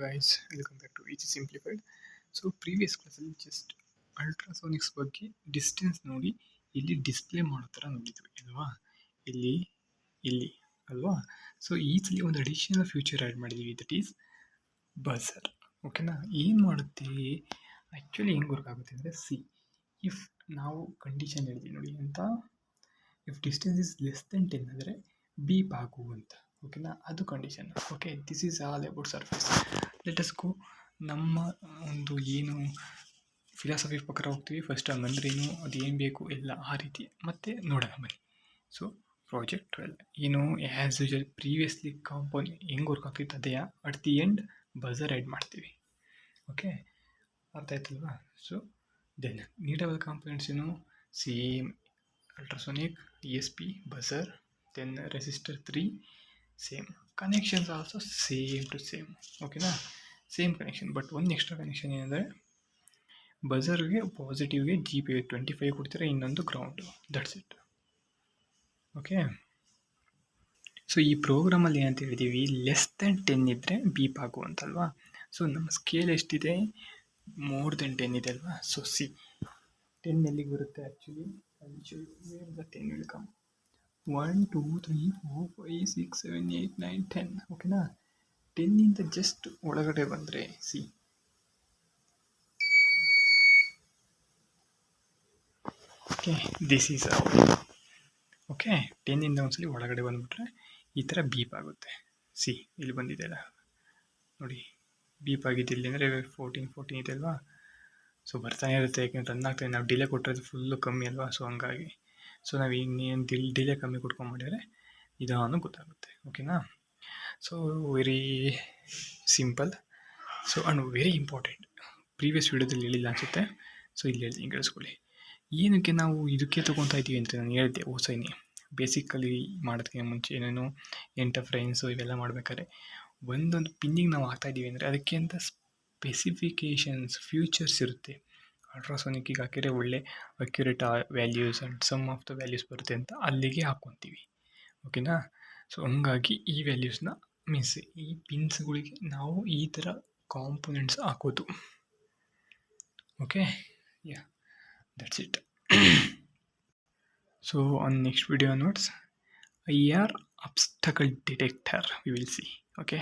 Guys, welcome back to easy simplified. So previous ಕ್ಲಾಸಲ್ಲಿ just ultrasonics ಬಗ್ಗೆ distance ನೋಡಿ ಇಲ್ಲಿ ಡಿಸ್ಪ್ಲೇ ಮಾಡೋ ಥರ ನೋಡಿದ್ವಿ ಅಲ್ವಾ, ಇಲ್ಲಿ ಇಲ್ಲಿ ಅಲ್ವಾ. ಸೊ ಈಸಲಿ ಒಂದು ಅಡಿಷನಲ್ ಫ್ಯೂಚರ್ ಆ್ಯಡ್ ಮಾಡಿದ್ವಿ, ದಟ್ ಈಸ್ ಬಜರ್. ಓಕೆನಾ. ಏನು ಮಾಡುತ್ತೆ ಆ್ಯಕ್ಚುಲಿ ಹೆಂಗೆ ವರ್ಕ್ ಆಗುತ್ತೆ ಅಂದರೆ, ಇಫ್ ನಾವು ಕಂಡೀಷನ್ ಹೇಳಿದ್ವಿ ನೋಡಿ ಅಂತ, if distance is less than 10 ಅಂದರೆ ಬೀಪ್ ಆಗು ಅಂತ. ಓಕೆನಾ, ಅದು condition. Okay, this is all about surface. Let us go. ನಮ್ಮ ಒಂದು ಏನು ಫಿಲಾಸಫಿ ಪ್ರಕಾರ ಹೋಗ್ತೀವಿ. ಫಸ್ಟ್ ಹಂಗಂದ್ರೇನು, ಅದು ಏನು ಬೇಕು ಎಲ್ಲ ಆ ರೀತಿ ಮತ್ತೆ ನೋಡೋಣ ಬನ್ನಿ. ಸೊ ಪ್ರಾಜೆಕ್ಟ್ 12 ಏನು, ಆ್ಯಸ್ ಯೂಶಲ್ ಪ್ರೀವಿಯಸ್ಲಿ ಕಾಂಪೌಂಡ್ ಹೆಂಗೆ ವರ್ಕ್ ಆಗ್ತಿತ್ತು ಅದೇ at the end buzzer add ಮಾಡ್ತೀವಿ. ಓಕೆ, ಅರ್ಥ ಆಯ್ತಲ್ವಾ. ಸೊ ದೆನ್ ನೀಡಬಲ್ ಕಾಂಪೊನೆಂಟ್ಸ್ ಏನು, same ultrasonic, ESP, buzzer, then resistor 3, same connections also same to same. ಓಕೆನಾ, ಸೇಮ್ ಕನೆಕ್ಷನ್. ಬಟ್ ಒಂದು ಎಕ್ಸ್ಟ್ರಾ ಕನೆಕ್ಷನ್ ಏನಂದರೆ, ಬಜರ್ಗೆ ಪಾಸಿಟಿವ್ಗೆ GP25 ಕೊಡ್ತೀರಾ, ಇನ್ನೊಂದು ground, that's it. Okay, so ಈ ಪ್ರೋಗ್ರಾಮಲ್ಲಿ ಏನಂತ ಹೇಳಿದ್ದೀವಿ, ಲೆಸ್ ದೆನ್ 10 ಇದ್ದರೆ ಬೀಪ್ ಆಗು ಅಂತಲ್ವಾ. ಸೊ ನಮ್ಮ ಸ್ಕೇಲ್ ಎಷ್ಟಿದೆ, ಮೋರ್ ದೆನ್ 10 ಇದೆ ಅಲ್ವಾ. ಸೊ 10 ಎಲ್ಲಿಗೆ ಬರುತ್ತೆ ಆ್ಯಕ್ಚುಲಿ, ದ 10 ವಿಲ್ ಕಮ್ 1 2 3 4 5 6 7 8 9 10. ಓಕೆನಾ, 10 ಜಸ್ಟ್ ಒಳಗಡೆ ಬಂದರೆ ಓಕೆ, ದಿಸ್ ಈಸ್ ಓಕೆ. 10 ಒಂದ್ಸಲಿ ಒಳಗಡೆ ಬಂದುಬಿಟ್ರೆ ಈ ಥರ ಬೀಪ್ ಆಗುತ್ತೆ. ಇಲ್ಲಿ ಬಂದಿದೆ ಅಲ್ಲ ನೋಡಿ, ಬೀಪ್ ಆಗಿದ್ದು ಇಲ್ಲಿ ಅಂದರೆ 14 ಇದೆ ಅಲ್ವಾ. ಸೊ ಬರ್ತಾನೆ ಇರುತ್ತೆ, ಯಾಕೆಂದ್ರೆ ರನ್ ಆಗ್ತಾಯಿದೆ. ನಾವು ಡಿಲೇ ಕೊಟ್ಟಿರೋದು ಫುಲ್ಲು ಕಮ್ಮಿ ಅಲ್ವಾ, ಸೊ ಹಂಗಾಗಿ. ಸೊ ನಾವು ಇನ್ನೇನು ಡಿಲೇ ಕಮ್ಮಿ ಕೊಟ್ಕೊಂಡು ಮಾಡಿದರೆ ಇದಾನು ಗೊತ್ತಾಗುತ್ತೆ. ಓಕೆನಾ. So very simple. So and very important, previous ವೀಡಿಯೋದಲ್ಲಿ ಹೇಳಿಲ್ಲ ಅನಿಸುತ್ತೆ. ಸೊ ಇಲ್ಲಿ ಹೇಳ್ತೀನಿ ಕೇಳಿಸ್ಕೊಳ್ಳಿ. ಏನಕ್ಕೆ ನಾವು ಇದಕ್ಕೆ ತೊಗೊತಾ ಇದ್ದೀವಿ ಅಂತ ನಾನು ಹೇಳಿದೆ ಹೊಸನೇ. ಬೇಸಿಕಲಿ ಮಾಡೋದಕ್ಕೆ ಮುಂಚೆ ಏನೇನು ಎಂಟರ್ಫ್ರೆನ್ಸು ಇವೆಲ್ಲ ಮಾಡಬೇಕಾದ್ರೆ ಒಂದೊಂದು ಪಿನ್ನಿಗೆ ನಾವು ಹಾಕ್ತಾಯಿದ್ದೀವಿ ಅಂದರೆ ಅದಕ್ಕೆ ಅಂತ ಸ್ಪೆಸಿಫಿಕೇಷನ್ಸ್, ಫ್ಯೂಚರ್ಸ್ ಇರುತ್ತೆ. ಅಲ್ಟ್ರಾಸೋನಿಕ್ಕಿಗೆ ಹಾಕಿದರೆ ಒಳ್ಳೆ accurate values and sum of the values ಬರುತ್ತೆ ಅಂತ ಅಲ್ಲಿಗೆ ಹಾಕ್ಕೊತೀವಿ. ಓಕೆನಾ. ಸೊ ಹಂಗಾಗಿ ಈ ವ್ಯಾಲ್ಯೂಸ್ನ ಮೀನ್ಸ್ ಈ ಪಿನ್ಸ್ಗಳಿಗೆ ನಾವು ಈ ಥರ ಕಾಂಪೊನೆಂಟ್ಸ್ ಹಾಕೋದು. Okay, yeah, that's it. So on next video notes IR obstacle detector we will see. Okay.